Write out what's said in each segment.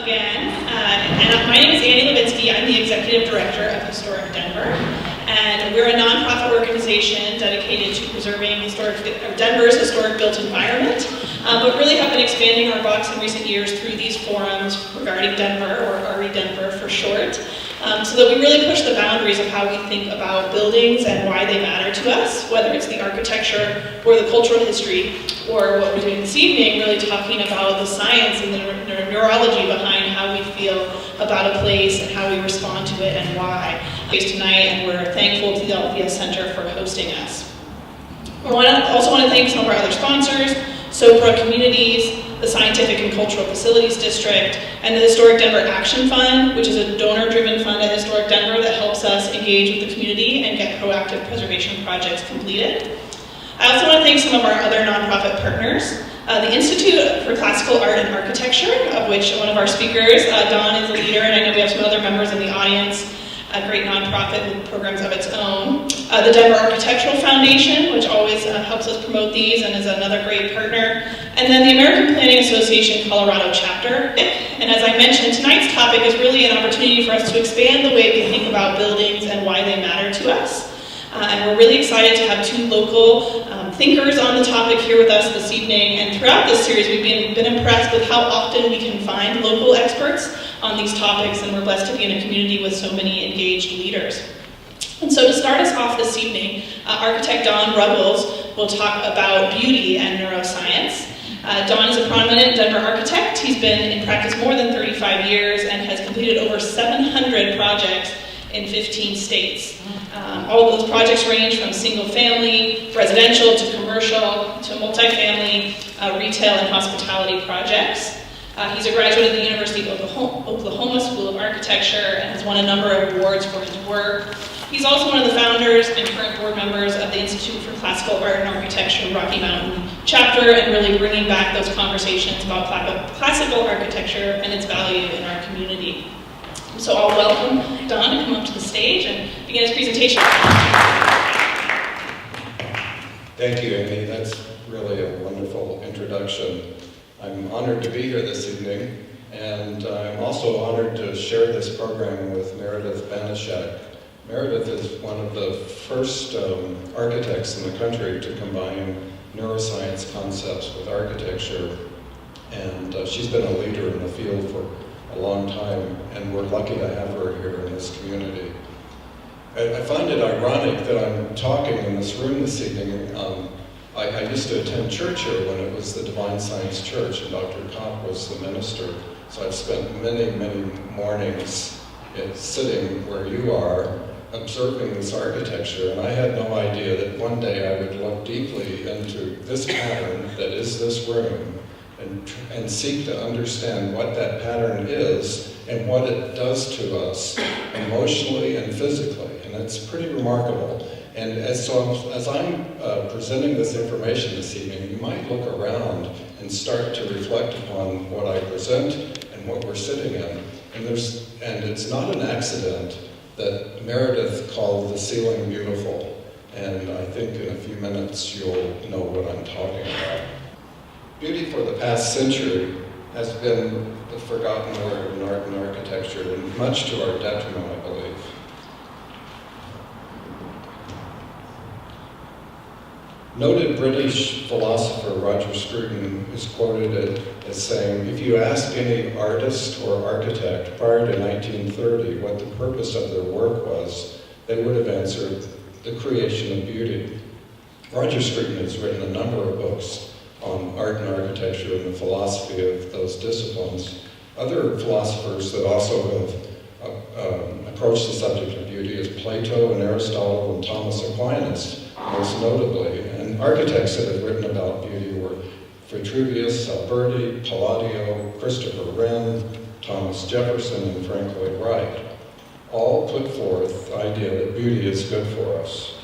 again. And my name is Annie Levinsky. I'm the Executive Director of Historic Denver. And we're a nonprofit organization dedicated to preserving Denver's historic built environment, but really have been expanding our box in recent years through these forums regarding Denver, or RE Denver for short, so that we really push the boundaries of how we think about buildings and why they matter to us, whether it's the architecture or the cultural history, or what we're doing this evening, really talking about the science and the neurology behind how we feel about a place and how we respond to it and why. Tonight, and we're thankful to the Althea Center for hosting us. I also want to thank some of our other sponsors, Sopra Communities, the Scientific and Cultural Facilities District, and the Historic Denver Action Fund, which is a donor-driven fund at Historic Denver that helps us engage with the community and get proactive preservation projects completed. I also want to thank some of our other nonprofit partners, the Institute for Classical Art and Architecture, of which one of our speakers, Don, is a leader, and I know we have some other members in the audience, a great nonprofit with programs of its own. The Denver Architectural Foundation, which always helps us promote these and is another great partner. And then the American Planning Association Colorado Chapter. And as I mentioned, tonight's topic is really an opportunity for us to expand the way we think about buildings and why they matter to us. And we're really excited to have two local thinkers on the topic here with us this evening. And throughout this series, we've been impressed with how often we can find local experts on these topics, and we're blessed to be in a community with so many engaged leaders. And so to start us off this evening, architect Don Ruggles will talk about beauty and neuroscience. Don is a prominent Denver architect. He's been in practice more than 35 years and has completed over 700 projects in 15 states. All of those projects range from single-family, residential, to commercial, to multifamily, retail, and hospitality projects. He's a graduate of the University of Oklahoma School of Architecture and has won a number of awards for his work. He's also one of the founders and current board members of the Institute for Classical Art and Architecture Rocky Mountain Chapter, and really bringing back those conversations about classical architecture and its value in our community. So I'll welcome Don to come up to the stage and begin his presentation. Thank you, Amy. That's really a wonderful introduction. I'm honored to be here this evening, and I'm also honored to share this program with Meredith Banashak. Meredith is one of the first architects in the country to combine neuroscience concepts with architecture, and she's been a leader in the field for a long time, and we're lucky to have her here in this community. I find it ironic that I'm talking in this room this evening. I used to attend church here when it was the Divine Science Church, and Dr. Kopp was the minister. So I've spent many, many mornings sitting where you are, observing this architecture, and I had no idea that one day I would look deeply into this pattern that is this room, and seek to understand what that pattern is and what it does to us emotionally and physically. And it's pretty remarkable. And as I'm presenting this information this evening, you might look around and start to reflect upon what I present and what we're sitting in. And it's not an accident that Meredith called the ceiling beautiful. And I think in a few minutes you'll know what I'm talking about. Beauty for the past century has been the forgotten word in art and architecture, and much to our detriment, I believe. Noted British philosopher Roger Scruton is quoted as saying, if you ask any artist or architect prior to 1930 what the purpose of their work was, they would have answered the creation of beauty. Roger Scruton has written a number of books on art and architecture and the philosophy of those disciplines. Other philosophers that also have approached the subject of beauty is Plato and Aristotle and Thomas Aquinas, most notably. And architects that have written about beauty were Vitruvius, Alberti, Palladio, Christopher Wren, Thomas Jefferson, and Frank Lloyd Wright. All put forth the idea that beauty is good for us.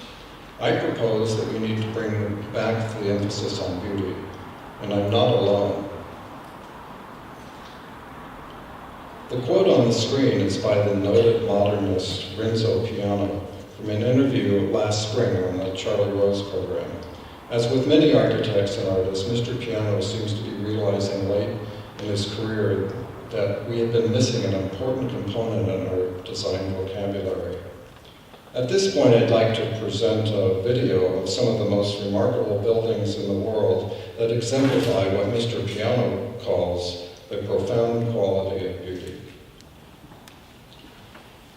I propose that we need to bring back the emphasis on beauty, and I'm not alone. The quote on the screen is by the noted modernist Renzo Piano from an interview last spring on the Charlie Rose program. As with many architects and artists, Mr. Piano seems to be realizing late in his career that we had been missing an important component in our design vocabulary. At this point, I'd like to present a video of some of the most remarkable buildings in the world that exemplify what Mr. Piano calls the profound quality of beauty.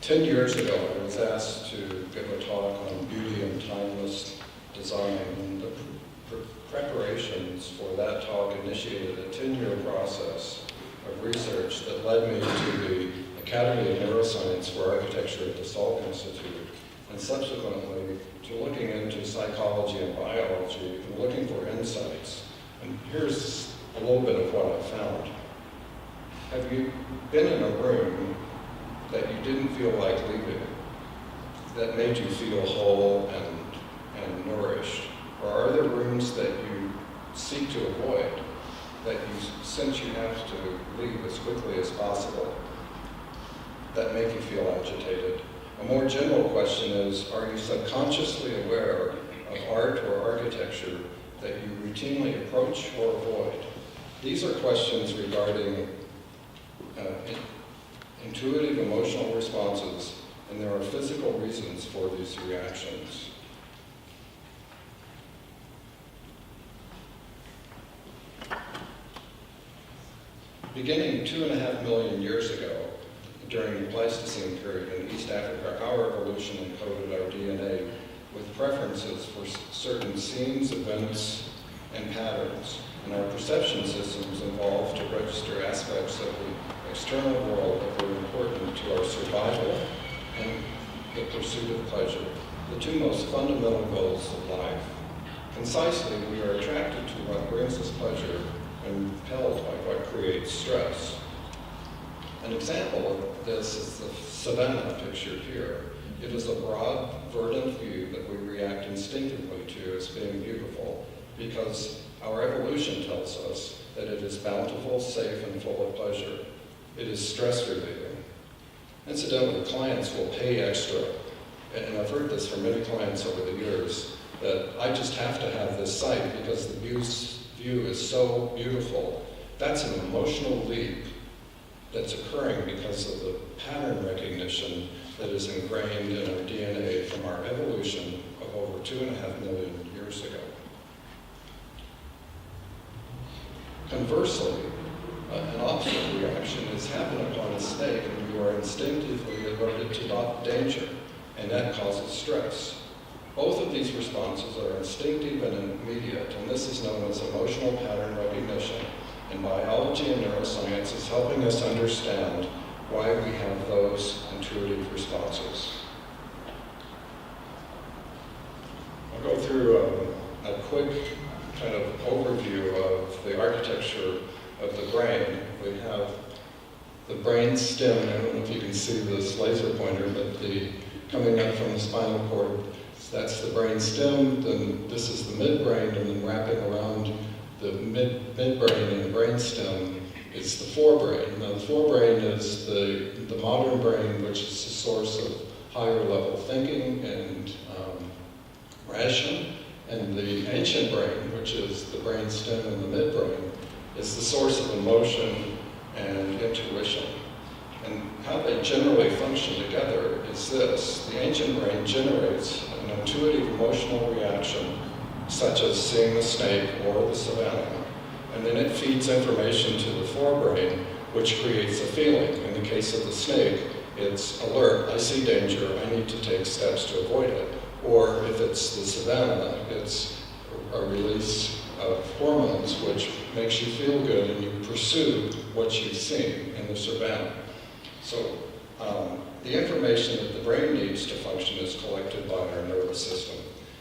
10 years ago, I was asked to give a talk on beauty and timeless design, and the preparations for that talk initiated a 10-year process of research that led me to the Academy of Neuroscience for Architecture at the Salk Institute, and subsequently to looking into psychology and biology and looking for insights. And here's a little bit of what I found. Have you been in a room that you didn't feel like leaving, that made you feel whole and nourished? Or are there rooms that you seek to avoid, that you sense you have to leave as quickly as possible, that make you feel agitated? A more general question is, are you subconsciously aware of art or architecture that you routinely approach or avoid? These are questions regarding intuitive emotional responses, and there are physical reasons for these reactions. Beginning 2.5 million years ago, during the Pleistocene period in East Africa, our evolution encoded our DNA with preferences for certain scenes, events, and patterns, and our perception systems evolved to register aspects of the external world that were important to our survival and the pursuit of pleasure, the two most fundamental goals of life. Concisely, we are attracted to what brings us pleasure and repelled by what creates stress. An example of this is the savanna pictured here. It is a broad, verdant view that we react instinctively to as being beautiful because our evolution tells us that it is bountiful, safe, and full of pleasure. It is stress relieving. Incidentally, clients will pay extra, and I've heard this from many clients over the years, that I just have to have this site because the view is so beautiful. That's an emotional leap that's occurring because of the pattern recognition that is ingrained in our DNA from our evolution of over 2.5 million years ago. Conversely, an opposite reaction is happen upon a snake and you are instinctively alerted to danger, and that causes stress. Both of these responses are instinctive and immediate, and this is known as emotional pattern recognition. And biology and neuroscience is helping us understand why we have those intuitive responses. I'll go through a quick kind of overview of the architecture of the brain. We have the brain stem. I don't know if you can see this laser pointer, but coming up from the spinal cord, that's the brain stem. Then this is the midbrain, and then wrapping around the midbrain and the brain stem is the forebrain. Now the forebrain is the modern brain, which is the source of higher level thinking and ration, and the ancient brain, which is the brain stem and the midbrain, is the source of emotion and intuition. And how they generally function together is this. The ancient brain generates an intuitive emotional reaction, such as seeing the snake or the savanna, and then it feeds information to the forebrain, which creates a feeling. In the case of the snake, it's alert, I see danger, I need to take steps to avoid it. Or if it's the savanna, it's a release of hormones which makes you feel good and you pursue what you've seen in the savanna. So the information that the brain needs to function is collected by our nervous system.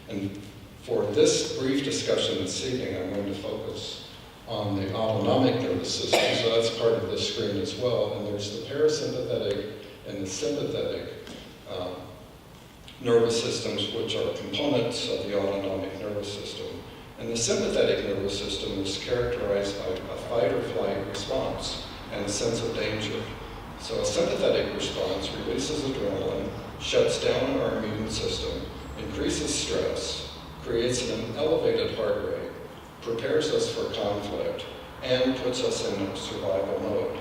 And for this brief discussion this evening, I'm going to focus on the autonomic nervous system, so that's part of this screen as well. And there's the parasympathetic and the sympathetic nervous systems, which are components of the autonomic nervous system. And the sympathetic nervous system is characterized by a fight or flight response and a sense of danger. So a sympathetic response releases adrenaline, shuts down our immune system, increases stress, creates an elevated heart rate, prepares us for conflict, and puts us in survival mode.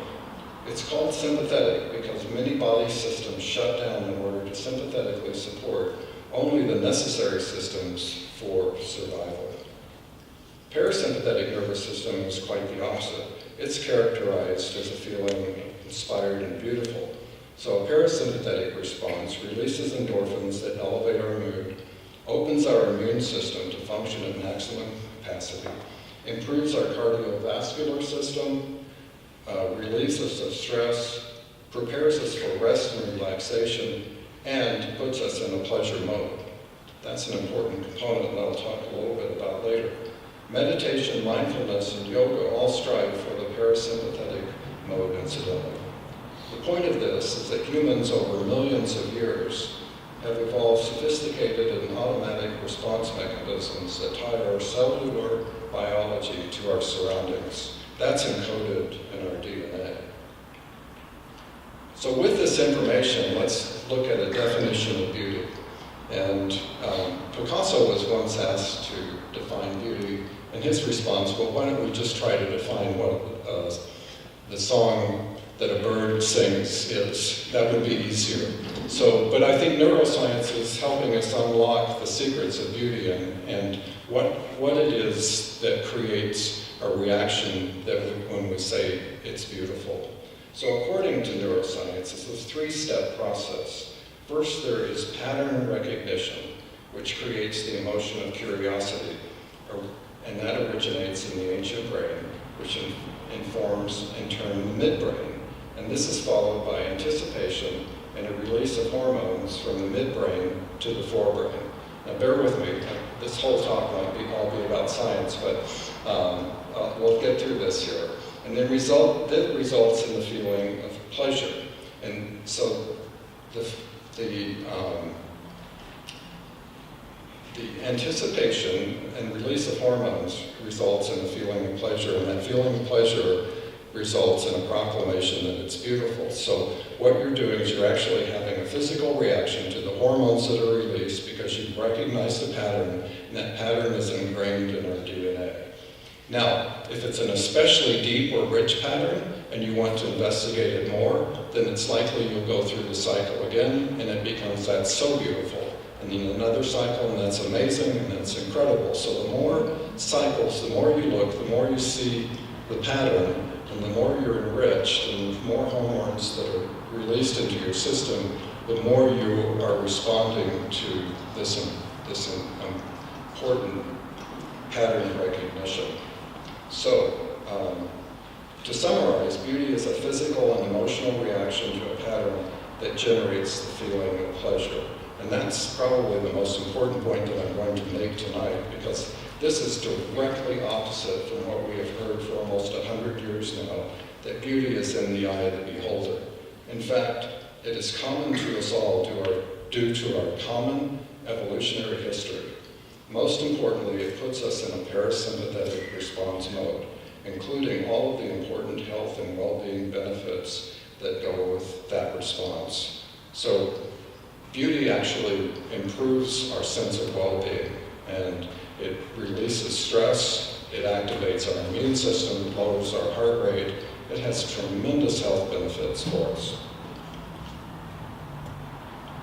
It's called sympathetic because many body systems shut down in order to sympathetically support only the necessary systems for survival. Parasympathetic nervous system is quite the opposite. It's characterized as a feeling inspired and beautiful. So a parasympathetic response releases endorphins that elevate our mood, opens our immune system to function at maximum capacity, improves our cardiovascular system, relieves us of stress, prepares us for rest and relaxation, and puts us in a pleasure mode. That's an important component that I'll talk a little bit about later. Meditation, mindfulness, and yoga all strive for the parasympathetic mode, incidentally. The point of this is that humans over millions of years have evolved sophisticated and automatic response mechanisms that tie our cellular biology to our surroundings. That's encoded in our DNA. So with this information, let's look at a definition of beauty. And Picasso was once asked to define beauty, and his response, well, why don't we just try to define what the song that a bird sings is? That would be easier. So, but I think neuroscience is helping us unlock the secrets of beauty and what it is that creates a reaction when we say it's beautiful. So according to neuroscience, it's a three-step process. First, there is pattern recognition, which creates the emotion of curiosity, and that originates in the ancient brain, which informs, in turn, the midbrain. And this is followed by anticipation and a release of hormones from the midbrain to the forebrain. Now bear with me, this whole talk might all be about science, but we'll get through this here. And then that results in the feeling of pleasure. And so the anticipation and release of hormones results in a feeling of pleasure, and that feeling of pleasure results in a proclamation that it's beautiful. So what you're doing is you're actually having a physical reaction to the hormones that are released because you've recognized a pattern, and that pattern is ingrained in our DNA. Now, if it's an especially deep or rich pattern and you want to investigate it more, then it's likely you'll go through the cycle again, and it becomes, that's so beautiful. And then another cycle, and that's amazing, and that's incredible. So the more cycles, the more you look, the more you see the pattern, and the more you're enriched, and the more hormones that are released into your system, the more you are responding to this important pattern recognition. So, to summarize, beauty is a physical and emotional reaction to a pattern that generates the feeling of pleasure. And that's probably the most important point that I'm going to make tonight, because this is directly opposite from what we have heard for almost 100 years now, that beauty is in the eye of the beholder. In fact, it is common to us all due to our common evolutionary history. Most importantly, it puts us in a parasympathetic response mode, including all of the important health and well-being benefits that go with that response. So beauty actually improves our sense of well-being, and it releases stress, it activates our immune system, lowers our heart rate. It has tremendous health benefits for us.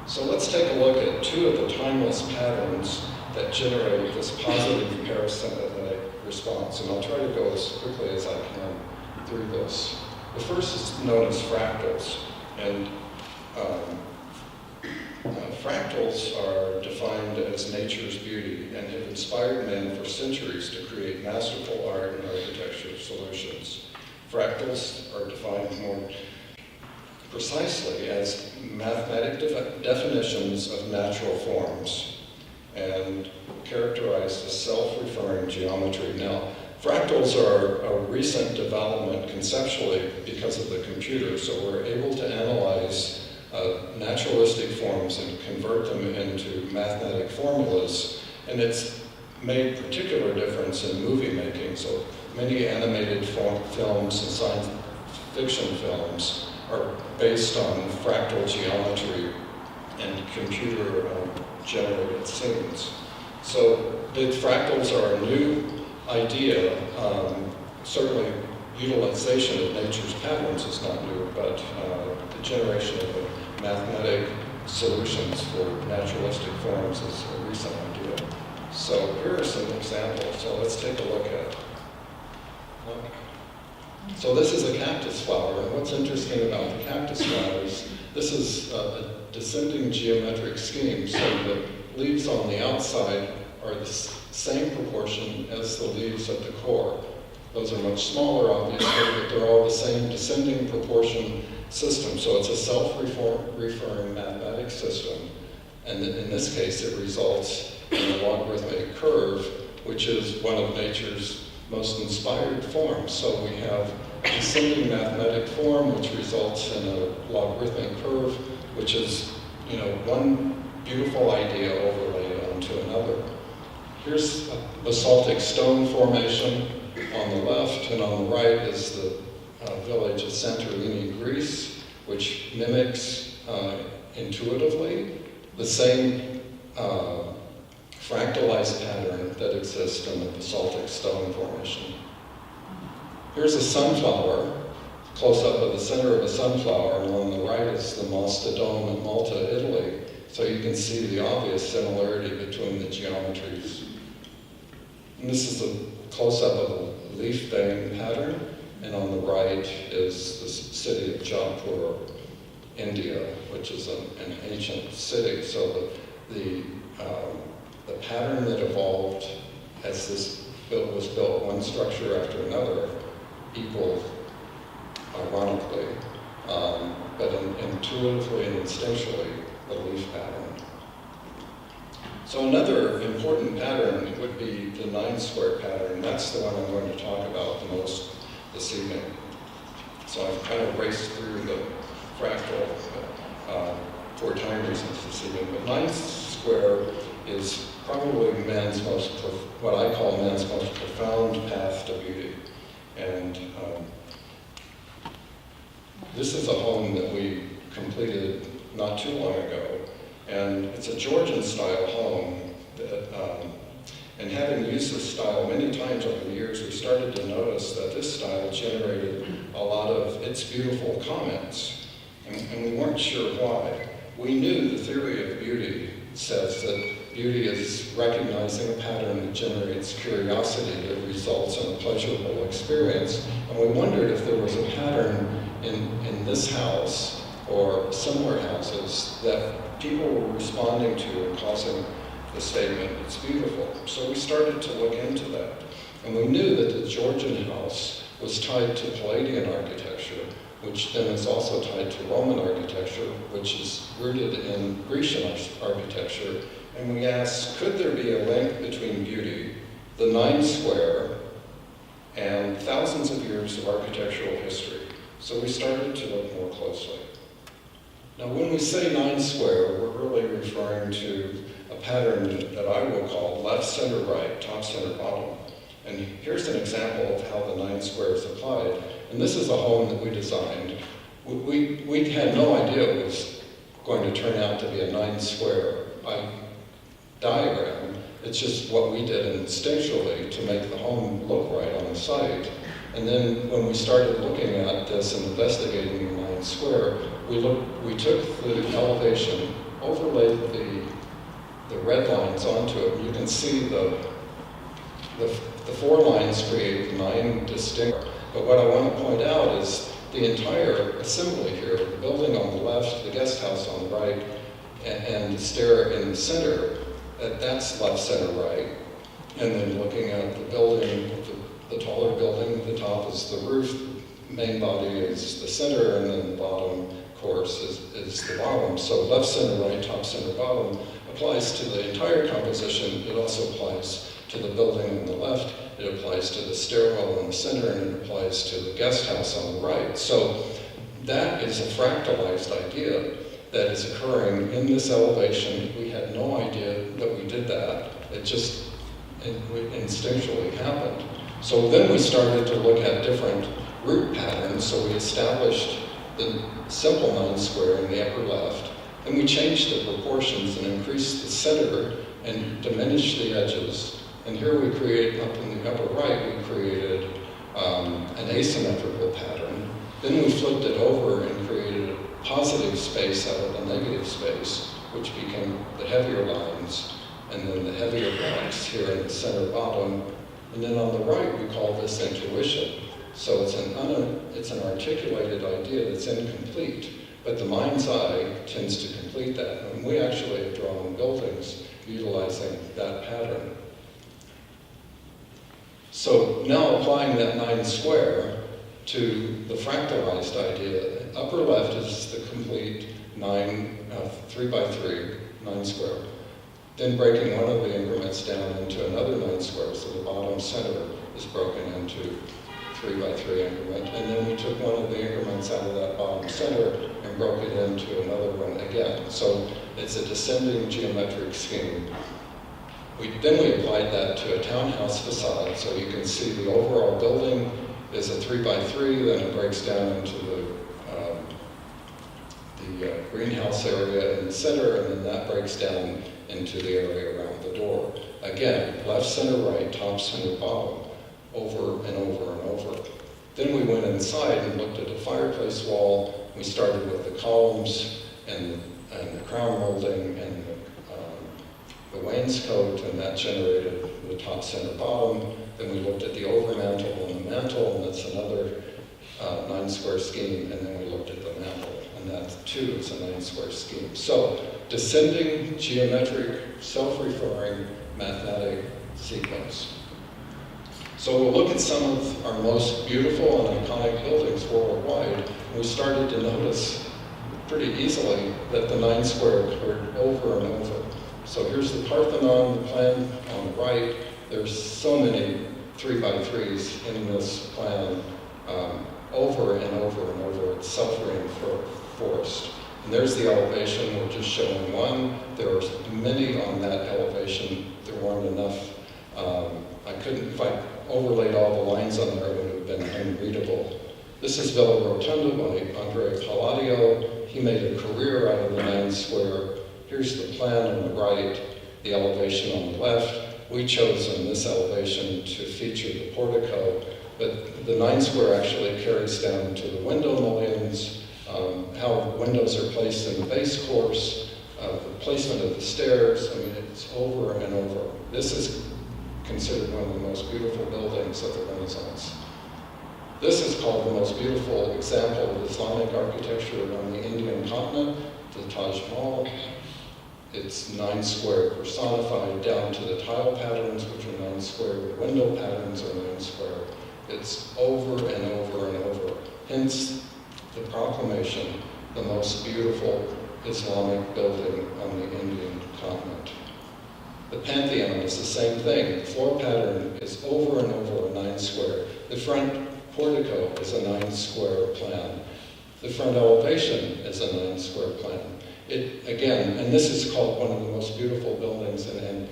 So let's take a look at two of the timeless patterns that generate this positive parasympathetic response. And I'll try to go as quickly as I can through this. The first is known as fractals. And fractals are defined as nature's beauty and have inspired men for centuries to create masterful art and architecture solutions. Fractals are defined more precisely as mathematic definitions of natural forms and characterized as self-referring geometry. Now, fractals are a recent development conceptually because of the computer, so we're able to analyze naturalistic forms and convert them into mathematic formulas, and it's made particular difference in movie making. So many animated films and science fiction films are based on fractal geometry and computer generated scenes. So the fractals are a new idea, certainly utilization of nature's patterns is not new, but the generation of mathematic solutions for naturalistic forms is a recent idea. So here are some examples. So let's take a look at. So this is a cactus flower, and what's interesting about the cactus flowers, this is a descending geometric scheme, so the leaves on the outside are the same proportion as the leaves at the core. Those are much smaller, obviously, but they're all the same descending proportion system. So it's a self-referring mathematic system. And in this case, it results in a logarithmic curve, which is one of nature's most inspired forms. So we have a descending mathematic form, which results in a logarithmic curve, which is, one beautiful idea overlaid onto another. Here's a basaltic stone formation on the left, and on the right is the village of Santorini, Greece, which mimics intuitively the same fractalized pattern that exists in the basaltic stone formation. Here's a sunflower, close-up of the center of a sunflower, and on the right is the Mastodon in Malta, Italy. So you can see the obvious similarity between the geometries. And this is a close-up of the leaf vein pattern, and on the right is the city of Jaipur, India, which is an ancient city. So the pattern that evolved as this was built, one structure after another, equal, ironically, but intuitively and instinctually, the leaf pattern. So another important pattern would be the 9-square pattern. That's the one I'm going to talk about the most this evening. So I've kind of raced through the fractal for time reasons this evening. But 9-square is probably what I call man's most profound path to beauty. And this is a home that we completed not too long ago. And it's a Georgian-style home that, and having used this style many times over the years, we started to notice that this style generated a lot of "it's beautiful" comments, and we weren't sure why. We knew the theory of beauty says that beauty is recognizing a pattern that generates curiosity that results in a pleasurable experience, and we wondered if there was a pattern in this house or similar houses that people were responding to and causing the statement, "it's beautiful." So we started to look into that. And we knew that the Georgian house was tied to Palladian architecture, which then is also tied to Roman architecture, which is rooted in Grecian architecture. And we asked, could there be a link between beauty, the 9-square, and thousands of years of architectural history? So we started to look more closely. Now, when we say 9-square, we're really referring to a pattern that I will call left, center, right, top, center, bottom. And here's an example of how the 9-square is applied. And this is a home that we designed. We had no idea it was going to turn out to be a 9-square diagram. It's just what we did instinctually to make the home look right on the site. And then when we started looking at this and investigating the 9-square, we took the elevation, overlaid the red lines onto it, and you can see the 4 lines create 9 distinct. But what I want to point out is the entire assembly here, the building on the left, the guest house on the right, and the stair in the center, that's left, center, right. And then looking at the building, the taller building, the top is the roof, main body is the center, and then the bottom, of course, is the bottom. So left, center, right, top, center, bottom applies to the entire composition. It also applies to the building on the left, it applies to the stairwell in the center, and it applies to the guest house on the right. So that is a fractalized idea that is occurring in this elevation. We had no idea that we did that. It just instinctually happened. So then we started to look at different root patterns. So we established the simple 9-square in the upper left, and we changed the proportions and increased the center and diminished the edges. And here we create, up in the upper right, we created an asymmetrical pattern. Then we flipped it over and created a positive space out of the negative space, which became the heavier lines, and then the heavier blocks here in the center bottom. And then on the right, we call this intuition. So it's an articulated idea that's incomplete, but the mind's eye tends to complete that. And we actually have drawn buildings utilizing that pattern. So now applying that 9 square to the fractalized idea, upper left is the complete 3 by 3, 9 square. Then breaking one of the increments down into another 9 square, so the bottom center is broken into 3 by 3 increment, and then we took one of the increments out of that bottom center and broke it into another one again. So it's a descending geometric scheme. Then we applied that to a townhouse facade, so you can see the overall building is a 3 by 3, then it breaks down into the greenhouse area in the center, and then that breaks down into the area around the door. Again, left, center, right, top, center, bottom, over and over and over. Then we went inside and looked at the fireplace wall. We started with the columns and the crown molding and the wainscot, and that generated the top, center, bottom. Then we looked at the overmantel and the mantel, and that's another 9 square scheme, and then we looked at the mantel, and that too is a 9 square scheme. So, descending, geometric, self-referring, mathematic sequence. So we'll look at some of our most beautiful and iconic buildings worldwide, and we started to notice pretty easily that the 9 square occurred over and over. So here's the Parthenon, the plan on the right. There's so many 3 by 3s in this plan, over and over and over. It's self-reinforced. And there's the elevation. We're just showing one. There are many on that elevation. There weren't enough. If I overlaid all the lines on there, it would have been unreadable. This is Villa Rotunda by Andrea Palladio. He made a career out of the 9 square. Here's the plan on the right, the elevation on the left. We chose in this elevation to feature the portico, but the 9 square actually carries down to the window mullions, how windows are placed in the base course, the placement of the stairs. I mean, it's over and over. This is considered one of the most beautiful buildings of the Renaissance. This is called the most beautiful example of Islamic architecture on the Indian continent, the Taj Mahal. It's 9 square personified down to the tile patterns, which are 9 square, the window patterns are 9 square. It's over and over and over. Hence the proclamation, the most beautiful Islamic building on the Indian continent. The Pantheon is the same thing. The floor pattern is over and over a 9 square. The front portico is a 9 square plan. The front elevation is a 9 square plan. Again, and this is called one of the most beautiful buildings in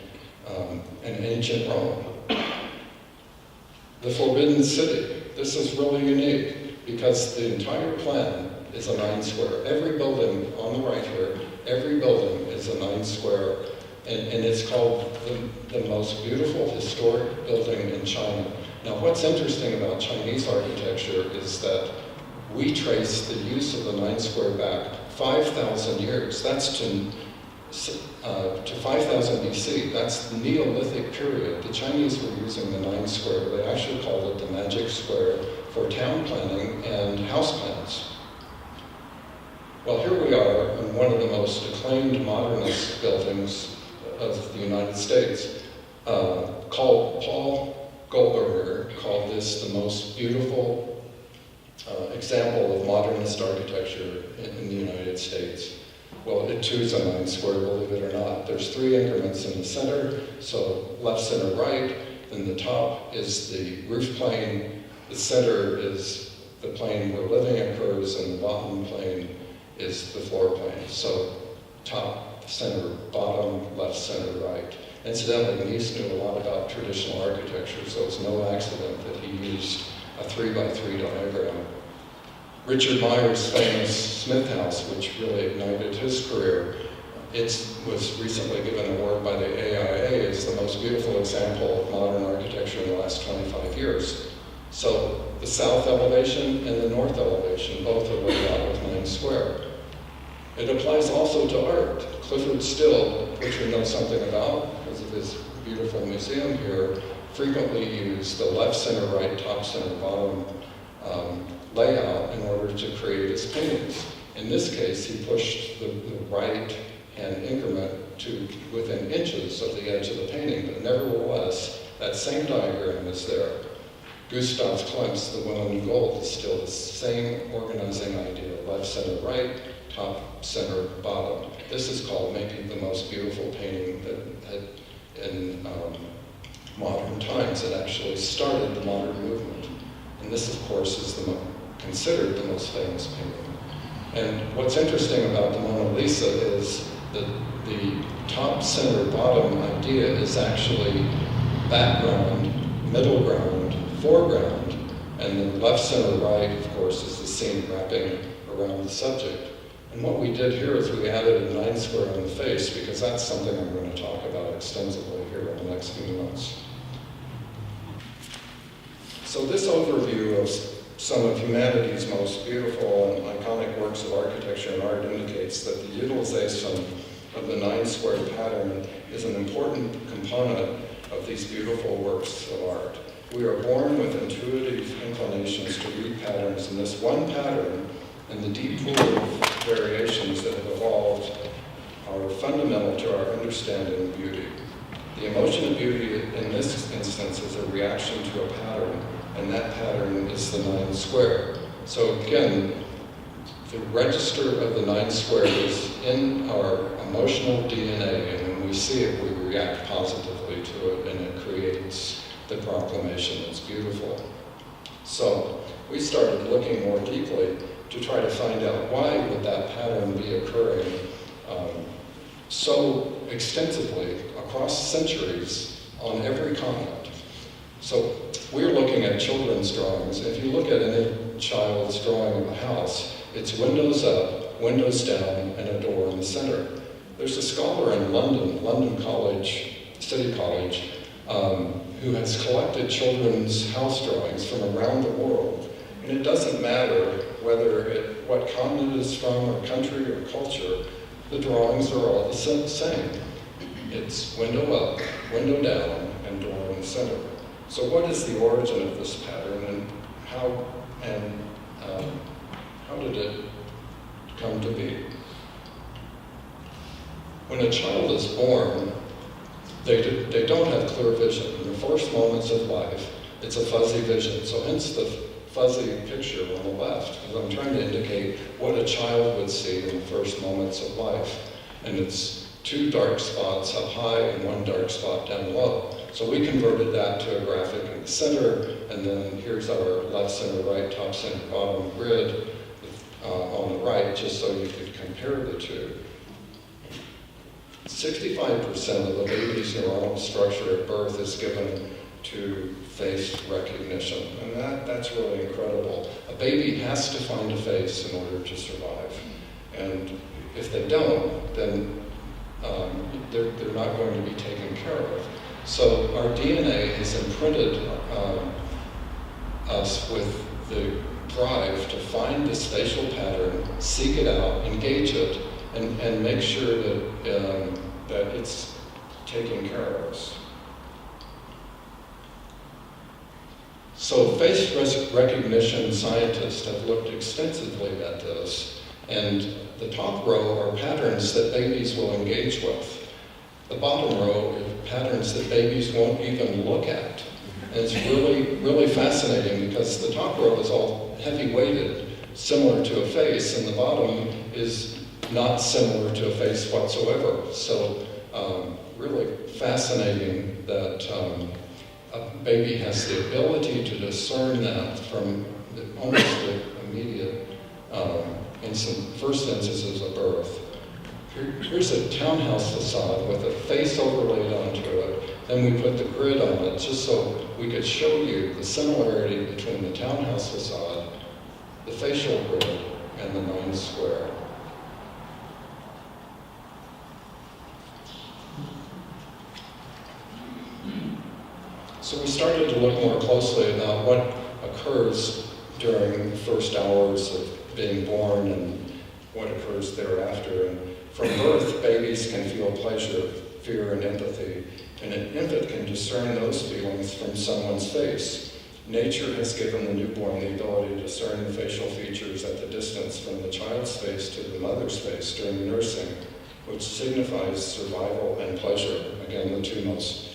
ancient Rome. The Forbidden City. This is really unique because the entire plan is a 9 square. Every building on the right here, every building is a 9 square, and it's called the most beautiful historic building in China. Now, what's interesting about Chinese architecture is that we trace the use of the 9 square back 5,000 years. That's to 5000 BC. That's the Neolithic period. The Chinese were using the 9 square. They actually called it the magic square for town planning and house plans. Well, here we are in one of the most acclaimed modernist buildings of the United States. Paul Goldberger called this the most beautiful example of modernist architecture in the United States. Well, it too is a 9 square, believe it or not. There's 3 increments in the center, so left, center, right. Then the top is the roof plane. The center is the plane where living occurs, and the bottom plane is the floor plane. So top, center, bottom, left, center, right. Incidentally, Nice knew a lot about traditional architecture, so it's no accident that he used a 3 by 3 diagram. Richard Meyer's famous Smith House, which really ignited his career, it was recently given an award by the AIA as the most beautiful example of modern architecture in the last 25 years. So the south elevation and the north elevation, both are laid out with 9 square. It applies also to art. Clifford Still, which we know something about because of his beautiful museum here, frequently used the left, center, right, top, center, bottom layout in order to create his paintings. In this case, he pushed the right hand increment to within inches of the edge of the painting, but nevertheless, that same diagram is there. Gustav Klimt's The Woman in Gold is still the same organizing idea, left, center, right, top, center, bottom. This is called maybe the most beautiful painting that in modern times. It actually started the modern movement. And this, of course, is considered the most famous painting. And what's interesting about the Mona Lisa is that the top, center, bottom idea is actually background, middle ground, foreground, and the left, center, right, of course, is the scene wrapping around the subject. And what we did here is we added a 9 square on the face because that's something I'm going to talk about extensively here in the next few months. So this overview of some of humanity's most beautiful and iconic works of architecture and art indicates that the utilization of the 9 square pattern is an important component of these beautiful works of art. We are born with intuitive inclinations to read patterns, and this one pattern and the deep pool of variations that have evolved are fundamental to our understanding of beauty. The emotion of beauty in this instance is a reaction to a pattern, and that pattern is the 9 square. So again, the register of the 9 square is in our emotional DNA, and when we see it, we react positively to it, and it creates the proclamation that's beautiful. So we started looking more deeply to try to find out why would that pattern be occurring so extensively across centuries on every continent. So we're looking at children's drawings. If you look at any child's drawing of a house, it's windows up, windows down, and a door in the center. There's a scholar in London College, City College, who has collected children's house drawings from around the world. And it doesn't matter what continent it's from, or country, or culture, the drawings are all the same. It's window up, window down, and door in the center. So what is the origin of this pattern, and how did it come to be? When a child is born, they don't have clear vision. In the first moments of life, it's a fuzzy vision. So hence the fuzzy picture on the left, because I'm trying to indicate what a child would see in the first moments of life. And it's 2 dark spots up high and 1 dark spot down low. So we converted that to a graphic in the center, and then here's our left, center, right, top, center, bottom grid on the right, just so you could compare the two. 65% of the baby's neuronal structure at birth is given to face recognition, and that's really incredible. A baby has to find a face in order to survive, and if they don't, then they're not going to be taken care of. So our DNA has imprinted us with the drive to find this facial pattern, seek it out, engage it, and make sure that it's taking care of us. So face recognition scientists have looked extensively at this, and the top row are patterns that babies will engage with. The bottom row are patterns that babies won't even look at. And it's really, really fascinating because the top row is all heavy-weighted, similar to a face, and the bottom is not similar to a face whatsoever. So really fascinating that a baby has the ability to discern that from almost the immediate first instances of birth. Here's a townhouse facade with a face overlaid onto it. Then we put the grid on it just so we could show you the similarity between the townhouse facade, the facial grid, and the 9 square. So we started to look more closely about what a occurs during the first hours of being born and what occurs thereafter. And from birth, babies can feel pleasure, fear, and empathy, and an infant can discern those feelings from someone's face. Nature has given the newborn the ability to discern the facial features at the distance from the child's face to the mother's face during nursing, which signifies survival and pleasure, again, the two most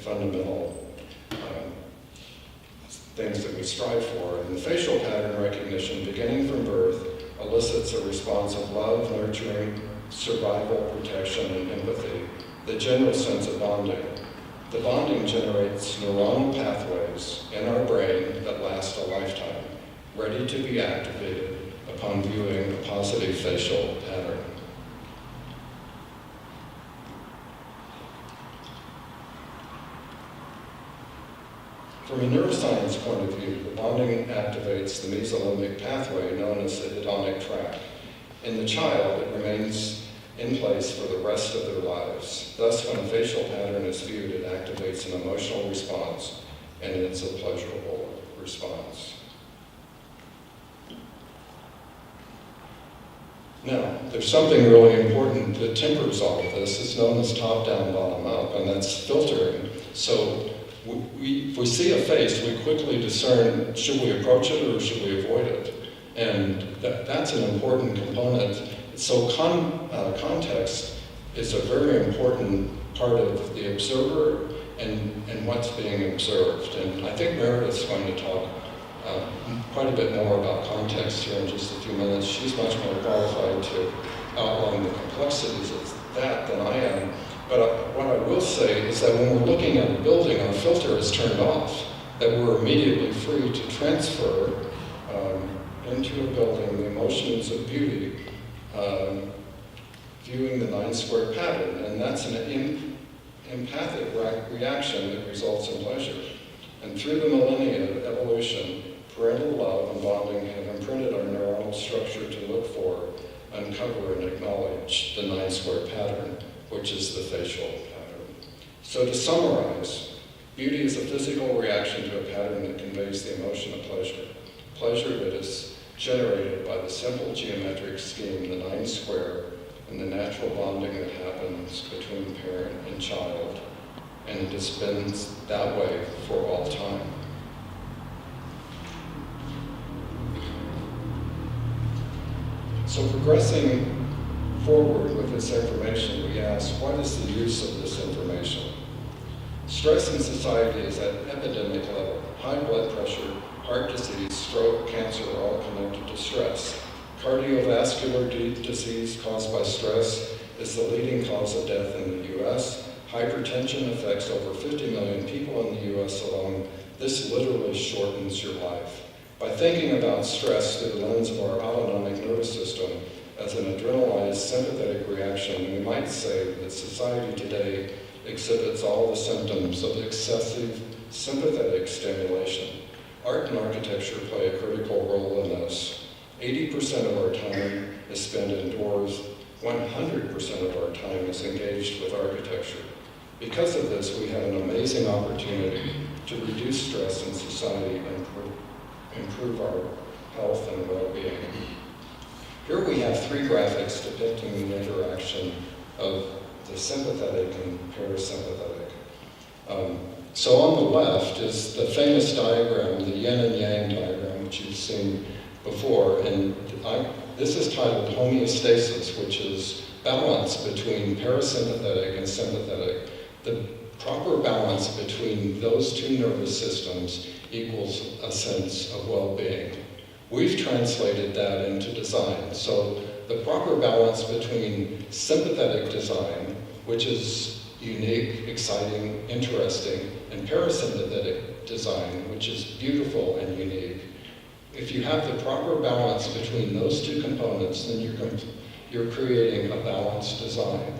fundamental things that we strive for. And the facial pattern recognition, beginning from birth, elicits a response of love, nurturing, survival, protection, and empathy, the general sense of bonding. The bonding generates neuronal pathways in our brain that last a lifetime, ready to be activated upon viewing a positive facial pattern. From a neuroscience point of view, the bonding activates the mesolimbic pathway known as the hedonic tract. In the child, it remains in place for the rest of their lives. Thus, when a facial pattern is viewed, it activates an emotional response, and it's a pleasurable response. Now, there's something really important that tempers all of this. It's known as top-down, bottom-up, and that's filtering. So if we see a face, we quickly discern, should we approach it or should we avoid it? And that's an important component. So context is a very important part of the observer and what's being observed. And I think Meredith's going to talk quite a bit more about context here in just a few minutes. She's much more qualified to outline the complexities of that than I am. But what I will say is that when we're looking at a building, our filter is turned off, that we're immediately free to transfer into a building the emotions of beauty, viewing the 9-square pattern, and that's an empathic reaction that results in pleasure. And through the millennia of evolution, parental love and bonding have imprinted our neuronal structure to look for, uncover, and acknowledge the 9-square pattern, which is the facial pattern. So to summarize, beauty is a physical reaction to a pattern that conveys the emotion of pleasure. Pleasure that is generated by the simple geometric scheme, the 9-square, and the natural bonding that happens between parent and child, and it has been that way for all time. So progressing forward with this information, we ask, what is the use of this information? Stress in society is at epidemic level. High blood pressure, heart disease, stroke, cancer are all connected to stress. Cardiovascular disease caused by stress is the leading cause of death in the U.S. Hypertension affects over 50 million people in the U.S. alone. This literally shortens your life. By thinking about stress through the lens of our autonomic nervous system as an adrenalized sympathetic reaction, we might say that society today exhibits all the symptoms of excessive sympathetic stimulation. Art and architecture play a critical role in this. 80% of our time is spent indoors. 100% of our time is engaged with architecture. Because of this, we have an amazing opportunity to reduce stress in society and improve our health and well-being. Here we have 3 graphics depicting the interaction of the sympathetic and parasympathetic. So on the left is the famous diagram, the yin and yang diagram, which you've seen before, and this is titled homeostasis, which is balance between parasympathetic and sympathetic. The proper balance between those two nervous systems equals a sense of well-being. We've translated that into design. So the proper balance between sympathetic design, which is unique, exciting, interesting, and parasympathetic design, which is beautiful and unique. If you have the proper balance between those two components, then you're creating a balanced design.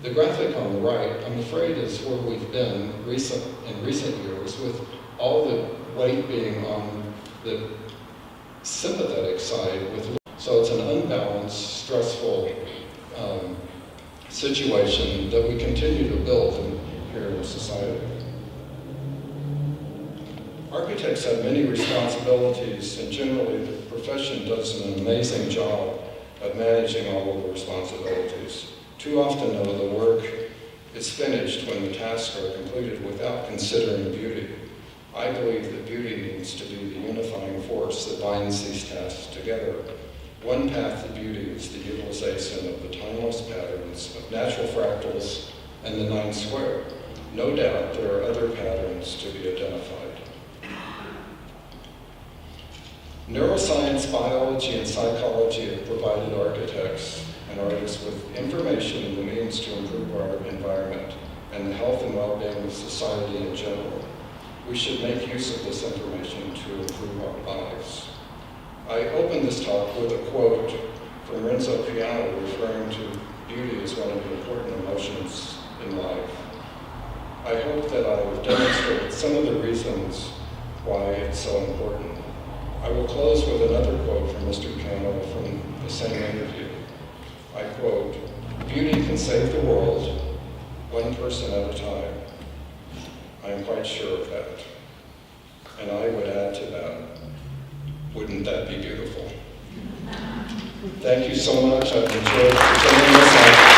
The graphic on the right, I'm afraid, is where we've been in recent years, with all the weight being on the sympathetic side. So it's an unbalanced, stressful situation that we continue to build here in society. Architects have many responsibilities, and generally the profession does an amazing job of managing all of the responsibilities. Too often, though, the work is finished when the tasks are completed without considering beauty. I believe that beauty needs to be the unifying force that binds these tasks together. One path to beauty is the utilization of the timeless patterns of natural fractals and the 9 square. No doubt there are other patterns to be identified. Neuroscience, biology, and psychology have provided architects and artists with information and the means to improve our environment and the health and well-being of society in general. We should make use of this information to improve our lives. I opened this talk with a quote from Renzo Piano referring to beauty as one of the important emotions in life. I hope that I have demonstrated some of the reasons why it's so important. I will close with another quote from Mr. Piano from the same interview. I quote, "Beauty can save the world, one person at a time. I am quite sure of that." And I would add to that, wouldn't that be beautiful? Thank you so much. I've enjoyed presenting this.